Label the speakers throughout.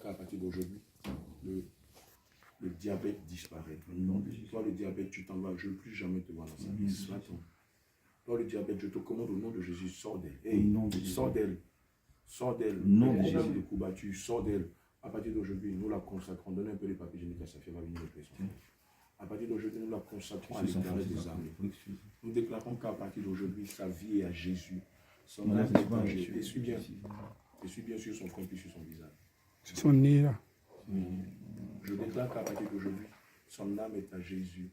Speaker 1: À partir d'aujourd'hui, le diabète disparaît. Toi, le diabète, tu t'en vas. Je ne veux plus jamais te voir dans sa vie. Toi, le diabète, je te commande au nom de Jésus, sors d'elle. Hey, sors d'elle. Sors d'elle. Non, de Jésus de coups sors d'elle. À partir d'aujourd'hui, nous la consacrons. Donnez un peu les papiers géniques à sa fille, va venir le pression. À partir d'aujourd'hui, nous la consacrons à l'éternel des armées. Nous déclarons qu'à partir d'aujourd'hui, sa vie est à Jésus. Son âme est à Jésus. Et suis bien sur son front puis sur son visage.
Speaker 2: C'est son nez là.
Speaker 1: Je déclare qu'à partir d'aujourd'hui, son âme est à Jésus.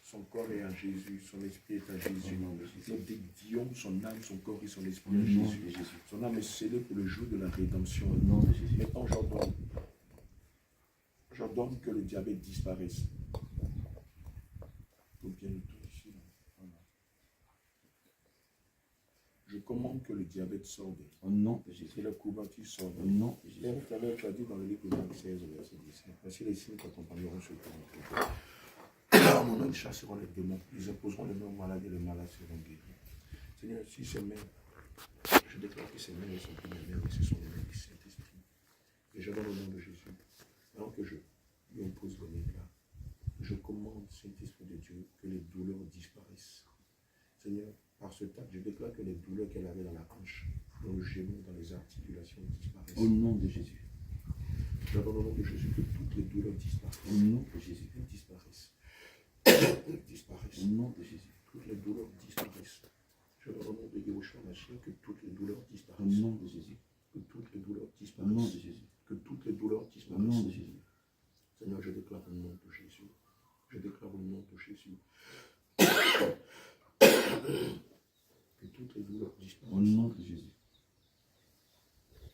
Speaker 1: Son corps est à Jésus, son esprit est à Jésus. Nous dédions son âme, son corps et son esprit à Jésus. Son âme est scellée pour le jour de la rédemption. Maintenant, j'ordonne que le diabète disparaisse. Tout bien tout ici. Voilà. Je commande que le diabète sorte.
Speaker 3: Au nom de Jésus.
Speaker 1: Et le couverture sorte.
Speaker 3: Au nom de Jésus.
Speaker 1: Père, tu as dit dans le livre de Marc 16, verset 17. Voici les signes qui accompagneront ceux qui vont. En mon nom, ils chasseront les démons. Ils imposeront les mains aux malades et les malades seront guéris. Seigneur, si ces mains, je déclare que ces mains ne sont plus mes mains, mais ce sont les mains du Saint-Esprit. Et je donne au nom de Jésus, avant que je lui impose le là, je commande, Saint-Esprit de Dieu, que les douleurs disparaissent. Seigneur, par ce tac, je déclare que les douleurs qu'elle avait dans la hanche, dans le genou, dans les articulations disparaissent.
Speaker 3: Au nom de Jésus.
Speaker 1: Je donne au nom de Jésus que toutes les douleurs disparaissent.
Speaker 3: Au nom de Jésus.
Speaker 1: Elles disparaissent. Disparaissent.
Speaker 3: Au nom de Jésus.
Speaker 1: Toutes les douleurs disparaissent. Je donne au nom de Yahushua Mashiach que toutes les douleurs disparaissent.
Speaker 3: Au nom de Jésus.
Speaker 1: Que toutes les douleurs
Speaker 3: Au
Speaker 1: disparaissent.
Speaker 3: nom de Jésus.
Speaker 1: Que toutes les douleurs
Speaker 3: Au
Speaker 1: disparaissent.
Speaker 3: nom de Jésus.
Speaker 1: Seigneur, je déclare au nom de Jésus. Je déclare au nom de Jésus. Que toutes les douleurs disparaissent.
Speaker 3: Au nom de Jésus.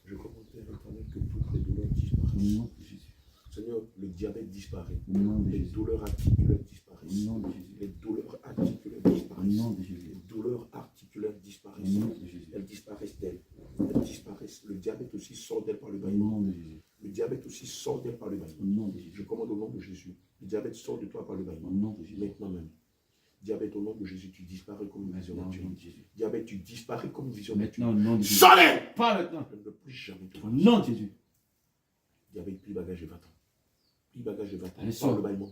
Speaker 1: Je commande, Père éternel, que toutes les douleurs disparaissent.
Speaker 3: Au nom de Jésus.
Speaker 1: Seigneur, le diabète disparaît.
Speaker 3: Au nom de
Speaker 1: Les
Speaker 3: Jésus.
Speaker 1: douleurs articulaires disparaissent.
Speaker 3: Au nom de Jésus.
Speaker 1: Les douleurs articulaires
Speaker 3: Au
Speaker 1: disparaissent.
Speaker 3: nom de Jésus.
Speaker 1: Les douleurs articulaires
Speaker 3: Au
Speaker 1: disparaissent.
Speaker 3: nom de Jésus.
Speaker 1: Elles disparaissent d'elles. Elles disparaissent. Le diabète aussi sort d'elle par le
Speaker 3: Au
Speaker 1: bâillement.
Speaker 3: nom de Jésus.
Speaker 1: Le diabète aussi sort d'elle par le
Speaker 3: Au
Speaker 1: bâillement.
Speaker 3: nom de
Speaker 1: Je
Speaker 3: Jésus.
Speaker 1: commande au nom de Jésus. Le diabète sort de toi par le
Speaker 3: Au
Speaker 1: bâillement.
Speaker 3: nom de Jésus.
Speaker 1: Maintenant même. Diabète, au nom de Jésus, tu disparais comme une vision
Speaker 3: Maintenant, au nom
Speaker 1: nocturne.
Speaker 3: de Jésus.
Speaker 1: Diabète, tu disparais comme une vision
Speaker 3: Maintenant,
Speaker 1: nocturne.
Speaker 3: au nom de Jésus.
Speaker 1: Sors-les!
Speaker 3: Pas maintenant.
Speaker 1: Je ne veux plus jamais te
Speaker 3: Au
Speaker 1: voir.
Speaker 3: nom de Jésus.
Speaker 1: Diabète, plie bagage et va-t'en. Plie bagage et va-t'en.
Speaker 3: Allez,
Speaker 1: Sors
Speaker 3: sors.
Speaker 1: le bâillement.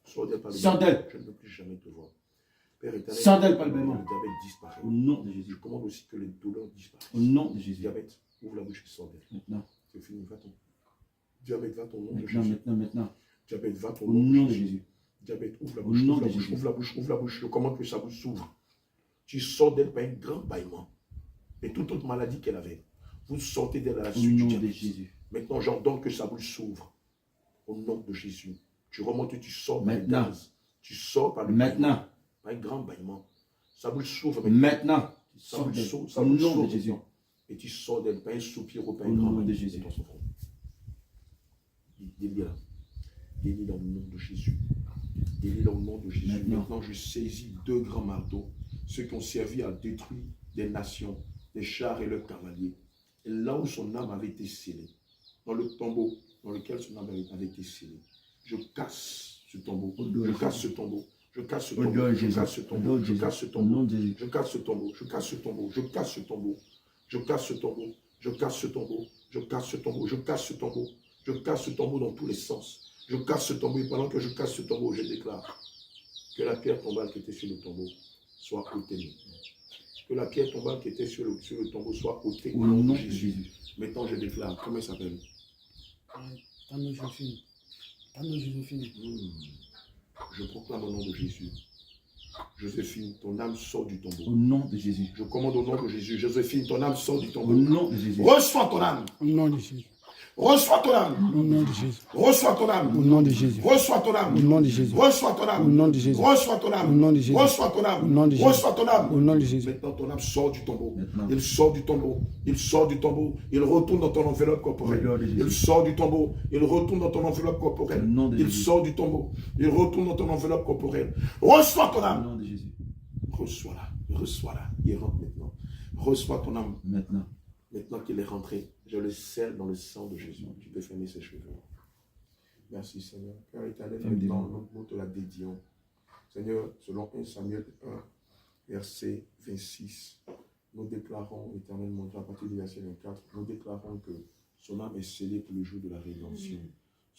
Speaker 1: Sors d'elle par le
Speaker 3: Sors
Speaker 1: bâillement.
Speaker 3: d'elle.
Speaker 1: Je ne veux plus jamais te voir. Père éternel,
Speaker 3: Sors d'elle par le bâillement.
Speaker 1: le diabète disparaît.
Speaker 3: Au nom de
Speaker 1: Je
Speaker 3: Jésus.
Speaker 1: commande aussi que les douleurs disparaissent.
Speaker 3: Au nom de Jésus.
Speaker 1: Diabète, ouvre la bouche et sors d'elle.
Speaker 3: Maintenant.
Speaker 1: C'est fini, va-t'en. Diabète, va ton nom de
Speaker 3: Maintenant,
Speaker 1: Jésus.
Speaker 3: maintenant.
Speaker 1: Diabète, va ton
Speaker 3: Au
Speaker 1: nom
Speaker 3: nom
Speaker 1: de
Speaker 3: de
Speaker 1: Jésus.
Speaker 3: Jésus.
Speaker 1: Diabète, ouvre la
Speaker 3: Au
Speaker 1: bouche,
Speaker 3: nom
Speaker 1: ouvre la
Speaker 3: de
Speaker 1: bouche,
Speaker 3: Jésus.
Speaker 1: ouvre la bouche, ouvre la bouche. Je commande que sa bouche s'ouvre. Tu sors d'elle par un grand bâillement. Et toute autre maladie qu'elle avait, vous sortez d'elle à la
Speaker 3: Au
Speaker 1: suite du
Speaker 3: nom de
Speaker 1: diabète.
Speaker 3: Jésus.
Speaker 1: Maintenant, j'ordonne que sa bouche s'ouvre. Au nom de Jésus. Tu remontes et tu sors par le
Speaker 3: Maintenant.
Speaker 1: gaz. Tu sors par le
Speaker 3: Maintenant.
Speaker 1: par un grand bâillement. Sa bouche s'ouvre
Speaker 3: Maintenant.
Speaker 1: Sa bouche
Speaker 3: Sors
Speaker 1: s'ouvre.
Speaker 3: d'elle.
Speaker 1: Sa
Speaker 3: Au
Speaker 1: bouche
Speaker 3: nom
Speaker 1: s'ouvre
Speaker 3: de Jésus.
Speaker 1: maintenant. Et tu sors d'elle par un soupir ou par un
Speaker 3: Au
Speaker 1: grand
Speaker 3: nom de
Speaker 1: bâillement
Speaker 3: Jésus.
Speaker 1: dans son front. Délie-la. Délie dans le nom de Jésus. Délie dans le nom de Jésus.
Speaker 3: Maintenant.
Speaker 1: Maintenant, je saisis deux grands marteaux, ceux qui ont servi à détruire des nations, des chars et leurs cavaliers. Et là où son âme avait été scellée, dans le tombeau dans lequel son âme avait été scellée, je casse ce tombeau. Je casse ce tombeau. Je casse ce tombeau. Je casse ce tombeau. Je casse ce tombeau. Je casse ce tombeau. Je casse ce tombeau. Je casse ce tombeau. Je casse ce tombeau. Je casse ce tombeau. Je casse ce tombeau. Je casse ce tombeau. Je casse ce tombeau dans tous les sens. Je casse ce tombeau et pendant que je casse ce tombeau, je déclare que la pierre tombale qui était sur le tombeau soit ôtée maintenant. Que la pierre tombale qui était sur le tombeau soit ôtée
Speaker 3: Au nom de Jésus.
Speaker 1: Maintenant, je déclare, comment il s'appelle?
Speaker 2: Tano Joséphine. Tano Joséphine.
Speaker 1: Je proclame au nom de Jésus. Joséphine, ton âme sort du tombeau.
Speaker 3: Au nom de Jésus.
Speaker 1: Je commande au nom de Jésus. Joséphine, ton âme sort du
Speaker 3: Au
Speaker 1: tombeau.
Speaker 3: nom de Jésus.
Speaker 1: Reçois ton âme.
Speaker 2: Au nom de Jésus.
Speaker 1: Reçois ton âme.
Speaker 2: Au nom de Jésus.
Speaker 1: Reçois ton
Speaker 2: Au
Speaker 1: âme.
Speaker 2: nom de Jésus.
Speaker 1: Reçois ton âme.
Speaker 2: Au nom de Jésus.
Speaker 1: Reçois ton âme.
Speaker 2: Au nom de Jésus.
Speaker 1: Reçois ton
Speaker 2: Au
Speaker 1: âme.
Speaker 2: nom de Jésus.
Speaker 1: Reçois ton âme.
Speaker 2: Au nom de Jésus.
Speaker 1: Reçois ton âme.
Speaker 2: Au nom de Jésus.
Speaker 1: Maintenant, ton âme sort du tombeau.
Speaker 3: Maintenant.
Speaker 1: Il sort du tombeau. Il sort du tombeau. Il retourne dans ton enveloppe corporelle.
Speaker 3: Au nom de Jésus.
Speaker 1: Il sort du tombeau. Il retourne dans ton enveloppe
Speaker 3: Au
Speaker 1: corporelle.
Speaker 3: nom de
Speaker 1: Il
Speaker 3: Jésus.
Speaker 1: sort du tombeau. Il retourne dans ton enveloppe corporelle. Reçois ton
Speaker 3: Au
Speaker 1: âme.
Speaker 3: nom de Jésus.
Speaker 1: Reçois-la. Reçois-la. Il rentre maintenant. Reçois ton âme.
Speaker 3: Maintenant.
Speaker 1: Maintenant qu'il est rentré, je le scelle dans le sang de Jésus. Tu peux fermer ses cheveux. Merci Seigneur. Père éternel, maintenant, nous te la dédions. Seigneur, selon 1 Samuel 1, verset 26, nous déclarons, éternel mon Dieu, à partir du verset 24, nous déclarons que Son âme est scellée pour le jour de la rédemption.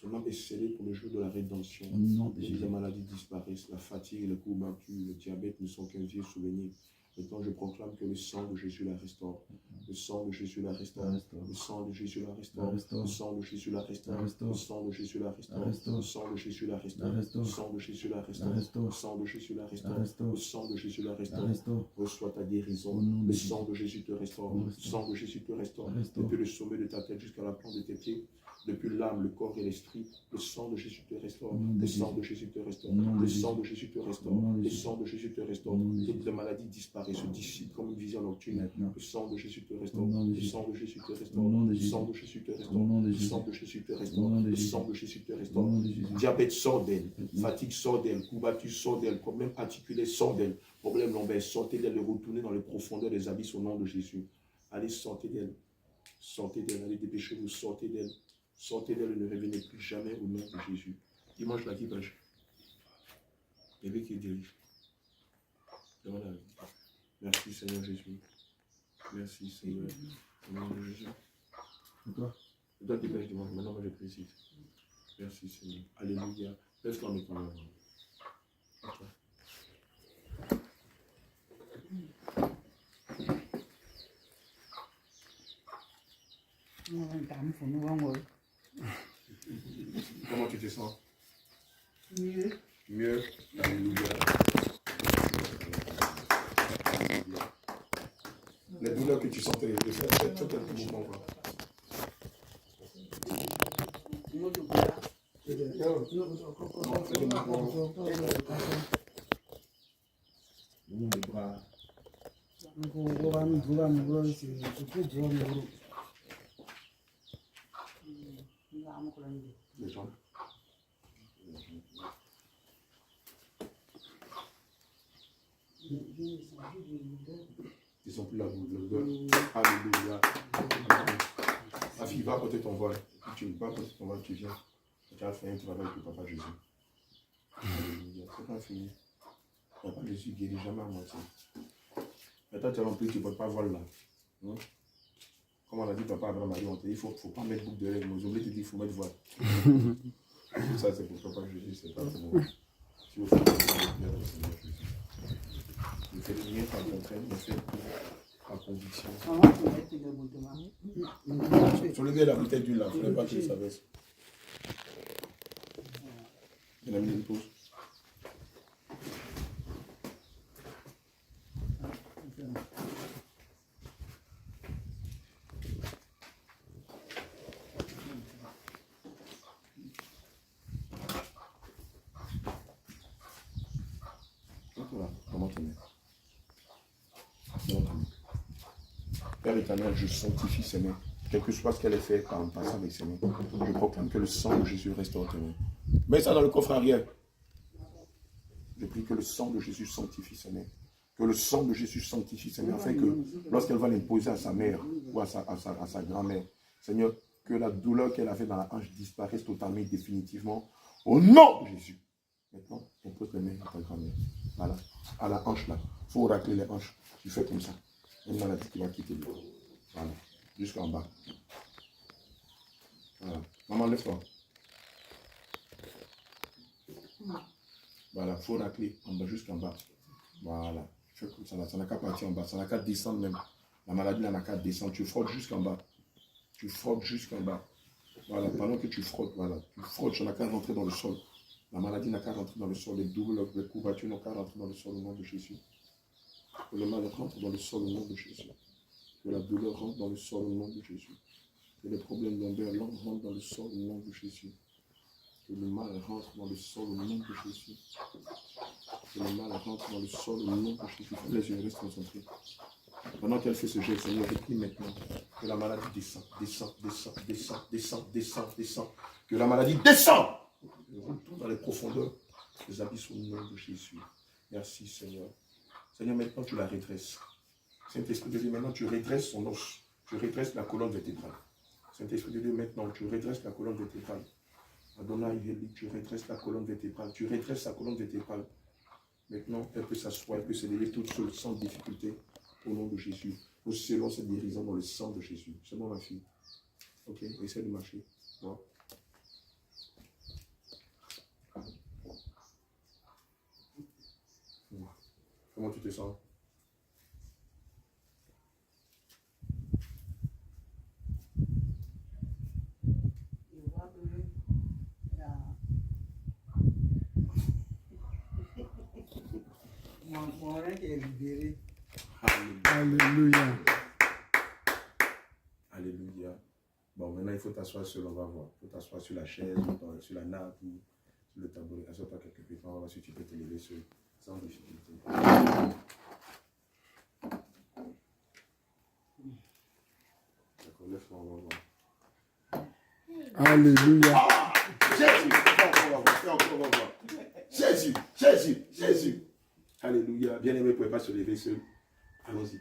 Speaker 1: Son âme est scellée pour le jour de la rédemption.
Speaker 3: Au nom de
Speaker 1: Les
Speaker 3: Jésus.
Speaker 1: maladies disparaissent, la fatigue et le courbature, le diabète ne sont qu'un vieux souvenir. Maintenant, je proclame que le sang de Jésus la restaure. Le sang de Jésus la restaure. Le sang de Jésus la restaure. Le sang de Jésus la restaure. Le sang de Jésus la restaure. Le sang de Jésus la restaure. Le sang de Jésus la restaure. Le sang de Jésus la restaure. Le sang de Jésus la restaure. Reçois ta guérison. Le sang de Jésus te restaure. Le sang de Jésus te restaure. Depuis le sommet de ta tête jusqu'à la plante de tes pieds. Depuis l'âme, le corps et l'esprit, le sang de Jésus te restaure. Le sang de Jésus te restaure. Le sang de Jésus te restaure. Le sang de Jésus te restaure. Toutes les maladies disparaissent, se dissipent comme une vision nocturne. Le sang de Jésus te restaure. Le sang de Jésus te restaure. Le sang de Jésus te restaure. Le sang de Jésus te restaure. Le sang de Jésus te restaure. Diabète sort d'elle. Fatigue sort d'elle. Courbature sort d'elle. Problème articulaire sort d'elle. Problème lombaire sortez d'elle. Retournez dans les profondeurs des abysses au nom de Jésus. Allez, sortez d'elle. Sortez d'elle. Allez, dépêchez-vous. Sortez d'elle. Sortez d'elle et ne revenez plus jamais au nom de Jésus. Dimanche là qui pêche. Bébé qui dirige. Merci Seigneur Jésus. Merci Seigneur. Au nom de Jésus.
Speaker 3: Toi?
Speaker 1: C'est toi qui pêches dimanche. Maintenant moi je précise. Merci Seigneur. Alléluia. Laisse-toi mes parents. Comment tu te sens?
Speaker 2: Mieux.
Speaker 1: Mieux. Alléluia. Les douleurs que tu sentais, c'est tout un mouvement.
Speaker 3: Les bras.
Speaker 1: Les jambes. Ils sont plus là, Alléluia. Ma fille, va porter ton voile. Tu vas porter ton voile, tu viens. Tu as fait un travail pour Papa Jésus. Alléluia. C'est pas fini. Papa Jésus guérit jamais à moitié. Maintenant, tu as rempli, tu ne portes pas voile là. Comme on a dit, Papa Abraham a dit, il ne faut pas mettre boucle de règle. Moi, j'ai oublié de dire, il faut mettre voile. Tout ça, c'est pour Papa Jésus, c'est pas pour moi. Si vous faites le bien au Seigneur Jésus. Ne faites rien par contrainte, mais faites par conviction. Soulevez la bouteille d'huile là, il ne faudrait pas qu'il s'abaisse. Il a mis une pause. Voilà, comment tu mets. Père éternel, je sanctifie ses mains. Quel que soit ce qu'elle ait fait par en passant avec ses mains, je proclame que le sang de Jésus restaure tes mains. Mets ça dans le coffre arrière. Je prie que le sang de Jésus sanctifie ses mains. Que le sang de Jésus sanctifie ses mains, afin que lorsqu'elle va l'imposer à sa mère ou à sa grand-mère, Seigneur, que la douleur qu'elle avait dans la hanche disparaisse totalement et définitivement. Au nom de Jésus. Maintenant, impose les mains à ta grand-mère. Voilà. À la hanche là. Il faut racler les hanches. Tu fais comme ça. Une maladie qui va quitter le corps. Voilà. Jusqu'en bas. Voilà. Maman, lève-toi. Voilà. Il faut racler en bas jusqu'en bas. Voilà. Fais comme ça là. Ça n'a qu'à partir en bas. Ça n'a qu'à descendre même. La maladie n'a qu'à descendre. Tu frottes jusqu'en bas. Tu frottes jusqu'en bas. Voilà. Pendant que tu frottes, voilà. Tu frottes. Ça n'a qu'à rentrer dans le sol. La maladie n'a qu'à rentrer dans le sol. Les douleurs, les courbatures n'ont qu'à rentrer dans le sol au nom de Jésus. Que le mal rentre dans le sol au nom de Jésus. Que la douleur rentre dans le sol au nom de Jésus. Que les problèmes lombaires rentrent dans le sol au nom de Jésus. Que le mal rentre dans le sol au nom de Jésus. Que le mal rentre dans le sol au nom de Jésus. Les yeux restent concentrés. Pendant qu'elle fait ce geste, Seigneur, je prie maintenant que la maladie descend, descend, descend, descend, descend, descend, descend. Que la maladie descend. Retourne dans les profondeurs des abysses au nom de Jésus. Merci Seigneur. Seigneur, maintenant tu la redresses. Saint-Esprit de Dieu, maintenant tu redresses son os. Tu redresses la colonne vertébrale. Saint-Esprit de Dieu, maintenant tu redresses la colonne vertébrale. Adonai, tu redresses la colonne vertébrale. Tu redresses la colonne vertébrale. Maintenant, elle peut s'asseoir, elle peut se lever toute seule, sans difficulté, au nom de Jésus. Nous scellons cette guérison dans le sang de Jésus. C'est bon, ma fille. Ok, essaie de marcher. Bon. Comment tu te sens?
Speaker 2: Je vois que mon règne est libéré.
Speaker 4: Alléluia.
Speaker 1: Alléluia. Bon, maintenant il faut t'asseoir sur, on va voir. Il faut t'asseoir sur la chaise, sur la nappe ou sur le tabouret. Assois-toi quelque peu, on va voir si tu peux te lever sans difficulté. D'accord, lève-toi, on va voir.
Speaker 4: Alléluia.
Speaker 1: Jésus, on va voir. Jésus, Jésus, Jésus. Alléluia. Bien-aimé, vous ne pouvez pas se lever seul. Allons-y.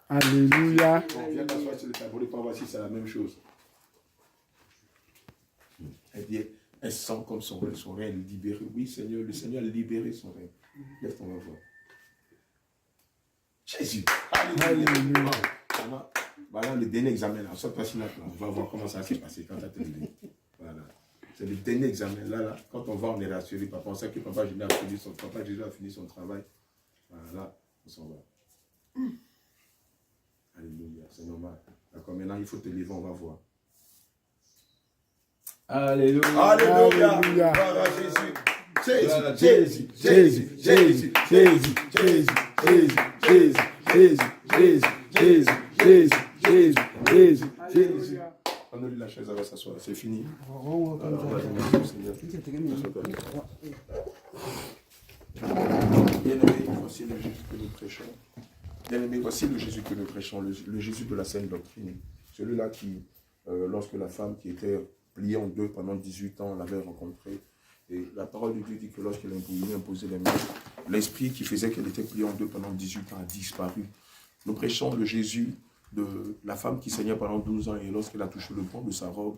Speaker 4: Alléluia.
Speaker 1: Bon, viens t'asseoir sur le tabouret pour voir si c'est la même chose. Elle dit, elle sent comme son rein est libéré. Oui, Seigneur, le Seigneur a libéré son rein. Lève-toi, on va voir. Jésus. Alléluia. Voilà le dernier examen là. Saute pas sur notre là. On va voir comment ça s'est passé quand tu as terminé. Voilà. C'est le dernier examen. Là, quand on va, on est rassuré. Papa, on sait que Papa Jésus a fini son travail. Voilà, on s'en va. Alléluia, c'est normal. D'accord, maintenant il faut te lever, on va voir.
Speaker 3: Alléluia.
Speaker 1: Alléluia.
Speaker 4: Alléluia.
Speaker 1: Gloire à Jésus. Jésus,
Speaker 4: Jésus, Jésus, Jésus, Jésus, Jésus, Jésus, Jésus, Jésus, Jésus, Jésus, Jésus, Jésus, Jésus.
Speaker 1: On a eu la chaise, elle va s'asseoir, c'est fini.
Speaker 2: On va
Speaker 1: Alors, on va
Speaker 2: comme
Speaker 1: demander au Seigneur. Bien-aimé, voici le Jésus que nous prêchons. Bien-aimé, voici le Jésus que nous prêchons, le Jésus de la saine doctrine. Celui-là qui, lorsque la femme qui était pliée en deux pendant 18 ans, l'avait rencontré. Et la parole de Dieu dit que lorsqu'elle lui imposait les mains, l'esprit qui faisait qu'elle était pliée en deux pendant 18 ans a disparu. Nous prêchons le Jésus de la femme qui saignait pendant 12 ans et lorsqu'elle a touché le pont de sa robe,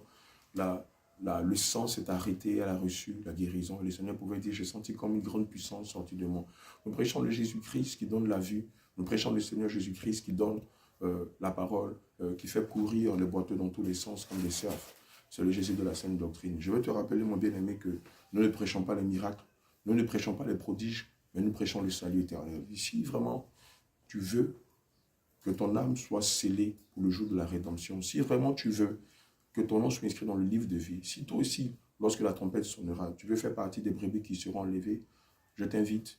Speaker 1: le sang s'est arrêté, elle a reçu la guérison. Et le Seigneur pouvait dire, j'ai senti comme une grande puissance sortie de moi. Nous prêchons le Jésus-Christ qui donne la vue. Nous prêchons le Seigneur Jésus-Christ qui donne la parole, qui fait courir les boiteux dans tous les sens comme des cerfs. C'est le Jésus de la saine doctrine. Je veux te rappeler, mon bien-aimé, que nous ne prêchons pas les miracles, nous ne prêchons pas les prodiges, mais nous prêchons le salut éternel. Ici, vraiment, tu veux que ton âme soit scellée pour le jour de la rédemption. Si vraiment tu veux que ton nom soit inscrit dans le livre de vie, si toi aussi, lorsque la trompette sonnera, tu veux faire partie des brebis qui seront enlevées, je t'invite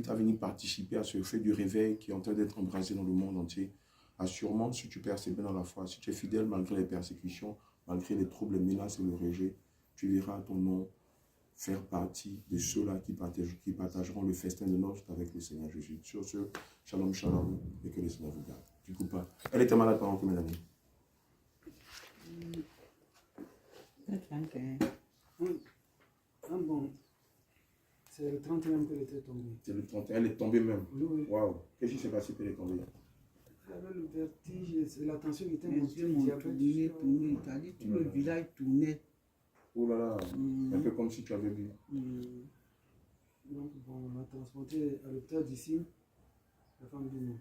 Speaker 1: à venir participer à ce feu du réveil qui est en train d'être embrasé dans le monde entier. Assurément, si tu persévères dans la foi, si tu es fidèle malgré les persécutions, malgré les troubles, les menaces et le rejet, tu verras ton nom faire partie de ceux-là qui partageront le festin de noces avec le Seigneur Jésus. Sur ce, shalom, shalom, et que le Seigneur vous garde. Tu ne coupes pas. Elle était malade pendant combien d'années?
Speaker 2: Bon, c'est le 31 qu'elle était tombée.
Speaker 1: C'est le 31, elle est tombée même.
Speaker 2: Oui.
Speaker 1: Waouh. Qu'est-ce qui s'est passé pour elle est tombée?
Speaker 2: Elle avait le vertige, c'est la tension qui était
Speaker 5: Les
Speaker 2: montée,
Speaker 5: yeux
Speaker 2: le
Speaker 5: m'ont
Speaker 2: diabète.
Speaker 5: tourné, c'est-à-dire tout le village tournait.
Speaker 1: Oh là là, un peu comme si tu avais vu.
Speaker 2: Donc, bon, on l'a transporté à l'hôpital d'ici. La femme dit non.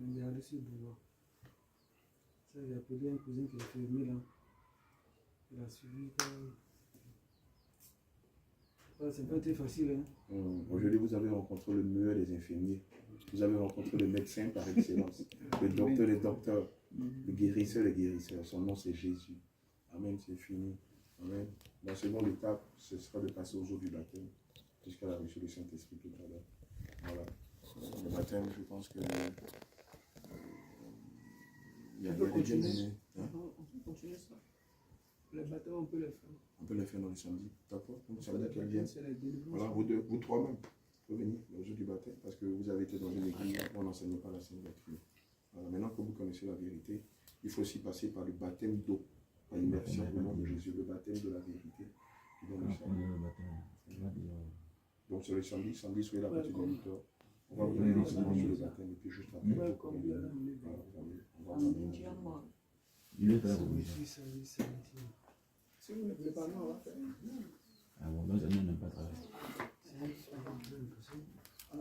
Speaker 2: On est allé sur le boulevard. Ça, j'ai appelé un cousin qui est fermé là. Il a suivi. Ça n'a pas été facile. Hein.
Speaker 1: Aujourd'hui, vous avez rencontré le meilleur des infirmiers. Vous avez rencontré le médecin par excellence. Le docteur des docteurs. Le guérisseur des guérisseurs. Son nom, c'est Jésus. Amen, c'est fini. Amen. La seconde étape, ce sera de passer aux eaux du baptême, puisqu'elle a reçu le Saint-Esprit tout à l'heure. Voilà. Le baptême, je pense que... il y a des bien-aimés.
Speaker 5: On peut continuer ça.
Speaker 2: Les bâtons, on peut les faire.
Speaker 1: On peut les faire dans le samedi. D'accord? Donc, ça veut dire qu'elles
Speaker 2: C'est
Speaker 1: viennent.
Speaker 2: la délivrance.
Speaker 1: Voilà, vous trois même, vous pouvez venir aux jours du baptême, parce que vous avez été dans une église où on n'enseignait pas la sainte doctrine. Voilà, maintenant que vous connaissez la vérité, il faut aussi passer par le baptême d'eau, par immersion au nom de Jésus, le baptême de la vérité. Qui donne le salut. Donc c'est le samedi, soyez là à partir de 8h. On va vous donner les enseignements sur le baptême, et puis juste après,
Speaker 2: Ouais,
Speaker 1: vous
Speaker 2: comme
Speaker 1: pouvez
Speaker 2: bien,
Speaker 1: venir.
Speaker 2: on est
Speaker 1: Voilà, on va vous donner.
Speaker 3: Il est là.
Speaker 2: samedi. Si vous ne voulez pas, non, on va faire.
Speaker 3: Ah bon, donc, ça ne pas travailler.
Speaker 2: C'est